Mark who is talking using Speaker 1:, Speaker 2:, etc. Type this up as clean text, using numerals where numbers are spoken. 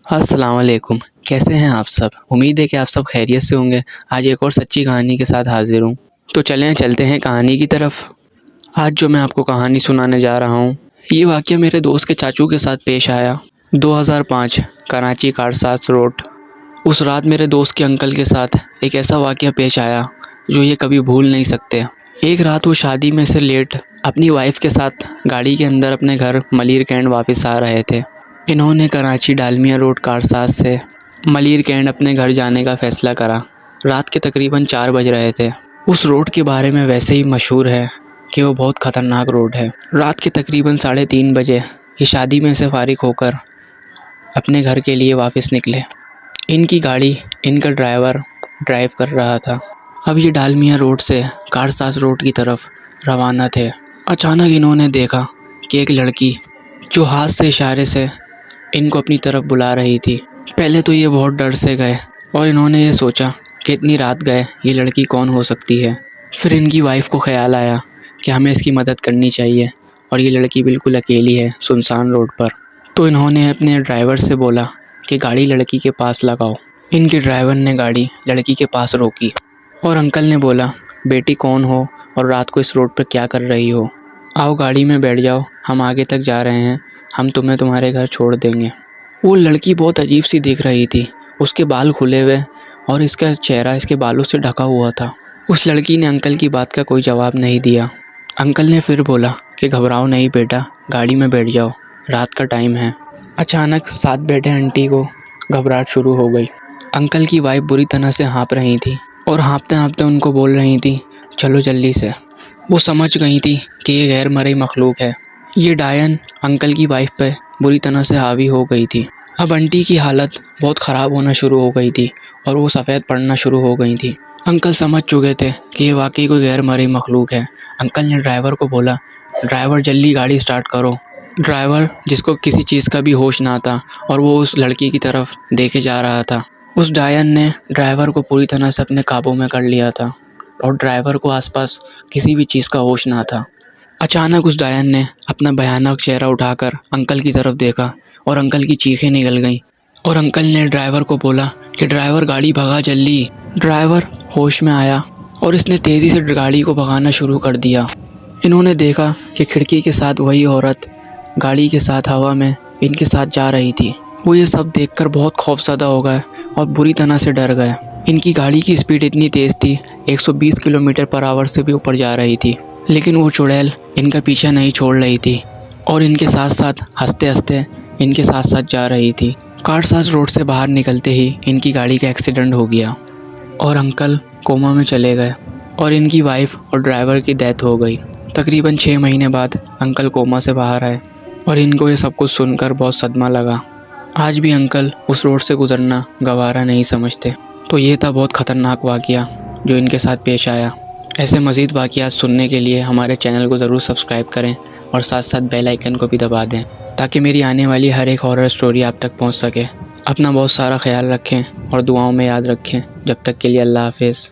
Speaker 1: अस्सलाम वालेकुम। कैसे हैं आप सब? उम्मीद है कि आप सब खैरियत से होंगे। आज एक और सच्ची कहानी के साथ हाज़िर हूँ। तो चलते हैं कहानी की तरफ। आज जो मैं आपको कहानी सुनाने जा रहा हूँ, ये वाक़या मेरे दोस्त के चाचू के साथ पेश आया। 2005 कराची कारसाज रोड। उस रात मेरे दोस्त के अंकल के साथ एक ऐसा वाक़या पेश आया जो ये कभी भूल नहीं सकते। एक रात वो शादी में से लेट अपनी वाइफ के साथ गाड़ी के अंदर अपने घर मलीर कैंट वापस आ रहे थे। इन्होंने कराची डालमिया रोड कारसाज से मलीर कैंट अपने घर जाने का फ़ैसला करा। रात के तकरीबन 4 बज रहे थे। उस रोड के बारे में वैसे ही मशहूर है कि वो बहुत ख़तरनाक रोड है। रात के तकरीबन 3:30 बजे ये शादी में से फ़ारिग होकर अपने घर के लिए वापस निकले। इनकी गाड़ी इनका ड्राइवर ड्राइव कर रहा था। अब ये डालमिया रोड से कारसाज रोड की तरफ रवाना थे। अचानक इन्होंने देखा कि एक लड़की जो हाथ से इशारे से इनको अपनी तरफ बुला रही थी। पहले तो ये बहुत डर से गए और इन्होंने ये सोचा कि इतनी रात गए ये लड़की कौन हो सकती है। फिर इनकी वाइफ को ख्याल आया कि हमें इसकी मदद करनी चाहिए और ये लड़की बिल्कुल अकेली है सुनसान रोड पर। तो इन्होंने अपने ड्राइवर से बोला कि गाड़ी लड़की के पास लगाओ। इनके ड्राइवर ने गाड़ी लड़की के पास रोकी और अंकल ने बोला, बेटी कौन हो और रात को इस रोड पर क्या कर रही हो? आओ गाड़ी में बैठ जाओ, हम आगे तक जा रहे हैं, हम तुम्हें तुम्हारे घर छोड़ देंगे। वो लड़की बहुत अजीब सी दिख रही थी। उसके बाल खुले हुए और इसका चेहरा इसके बालों से ढका हुआ था। उस लड़की ने अंकल की बात का कोई जवाब नहीं दिया। अंकल ने फिर बोला कि घबराओ नहीं बेटा, गाड़ी में बैठ जाओ, रात का टाइम है। अचानक साथ बैठे आंटी को घबराहट शुरू हो गई। अंकल की वाइफ बुरी तरह से हाँप रही थी और हाँपते हाँपते उनको बोल रही थी, चलो जल्दी से। वो समझ गई थी कि ये गैर मरई मखलूक है। ये डायन अंकल की वाइफ पे बुरी तरह से हावी हो गई थी। अब आंटी की हालत बहुत ख़राब होना शुरू हो गई थी और वो सफ़ेद पड़ना शुरू हो गई थी। अंकल समझ चुके थे कि ये वाकई कोई गैर मरई मखलूक है। अंकल ने ड्राइवर को बोला, ड्राइवर जल्दी गाड़ी स्टार्ट करो। ड्राइवर जिसको किसी चीज़ का भी होश ना था और वो उस लड़की की तरफ देखे जा रहा था। उस डायन ने ड्राइवर को पूरी तरह से अपने काबू में कर लिया था और ड्राइवर को आसपास किसी भी चीज़ का होश ना था। अचानक उस डायन ने अपना भयानक चेहरा उठाकर अंकल की तरफ देखा और अंकल की चीखें निकल गईं और अंकल ने ड्राइवर को बोला कि ड्राइवर गाड़ी भगा जल्दी। ड्राइवर होश में आया और इसने तेज़ी से गाड़ी को भगाना शुरू कर दिया। इन्होंने देखा कि खिड़की के साथ वही औरत गाड़ी के साथ हवा में इनके साथ जा रही थी। वो ये सब देखकर बहुत खौफज़दा हो गए और बुरी तरह से डर गए। इनकी गाड़ी की स्पीड इतनी तेज़ थी, 120 किलोमीटर पर आवर से भी ऊपर जा रही थी, लेकिन वो चुड़ैल इनका पीछा नहीं छोड़ रही थी और इनके साथ साथ हंसते हंसते इनके साथ साथ जा रही थी। कारसाज रोड से बाहर निकलते ही इनकी गाड़ी का एक्सीडेंट हो गया और अंकल कोमा में चले गए और इनकी वाइफ और ड्राइवर की डेथ हो गई। तकरीबन 6 महीने बाद अंकल कोमा से बाहर आए और इनको ये सब कुछ सुनकर बहुत सदमा लगा। आज भी अंकल उस रोड से गुजरना गवारा नहीं समझते। तो ये था बहुत ख़तरनाक वाक़या जो इनके साथ पेश आया। ऐसे मज़ीद वाक़यात सुनने के लिए हमारे चैनल को ज़रूर सब्सक्राइब करें और साथ साथ बेल आइकन को भी दबा दें ताकि मेरी आने वाली हर एक हॉरर स्टोरी आप तक पहुंच सके। अपना बहुत सारा ख्याल रखें और दुआओं में याद रखें। जब तक के लिए अल्लाह हाफ़िज़।